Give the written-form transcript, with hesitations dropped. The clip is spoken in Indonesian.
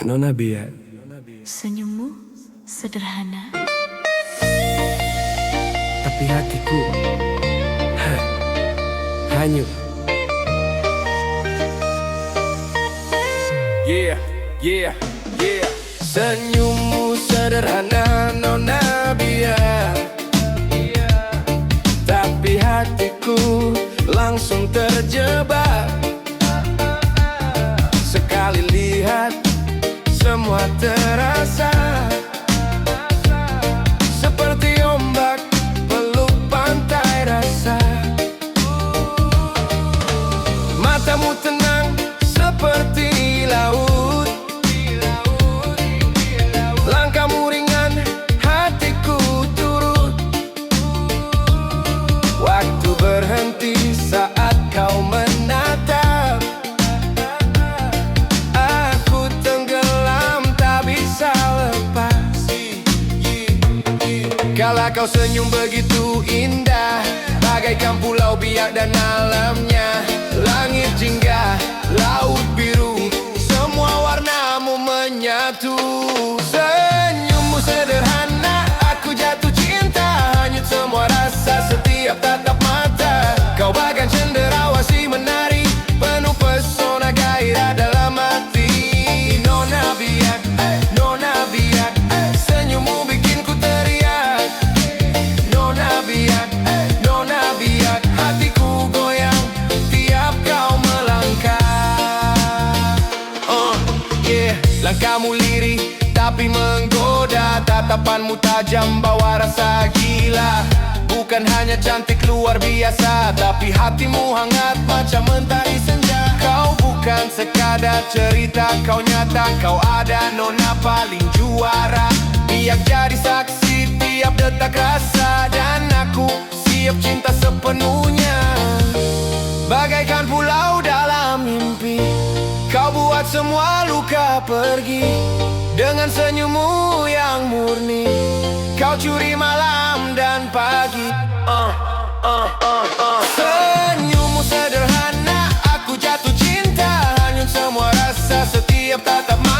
Nona Bia. Senyummu sederhana, Tapi hatiku hanyut. Yeah, yeah, yeah. Senyummu sederhana, Nona Bia. Tapi hatiku langsung terjebak. Sekali lihat semua terasa seperti ombak peluk pantai rasa. Matamu tenang seperti laut, langkahmu ringan, hatiku turut. Waktu berhenti saat kau menatap. Aku tenggelam tak bisa lepas. Kala kau senyum begitu indah, bagaikan pulau biak dan alamnya. Langit jingga, laut biru, semua warnamu menyatu. Senyummu sederhana, aku jatuh cinta. Hanyut semua rasa setiap tatap mata. Kau bagaikan cenderawasih menari, penuh pesona gairah dalam hati. Nona Biak, Nona Biak, senyummu bikin ku teriak. Nona Biak, Nona Biak, hatiku goyang tiap kau melangkah. Yeah, langkahmu lirih tapi menggoda, tatapanmu tajam bawa rasa gila. Bukan hanya cantik luar biasa, tapi hatimu hangat macam mentari senja. Kau bukan sekadar cerita, kau nyata, kau ada nona paling juara. Biak jadi saksi tiap detak rasa, dan aku siap cinta sepenuhnya. Bagaikan pulau dalam mimpi, kau buat semua luka pergi. Dengan senyummu yang murni, kau curi malam dan pagi. Senyummu sederhana, aku jatuh cinta. Hanyut semua rasa setiap tatap mata.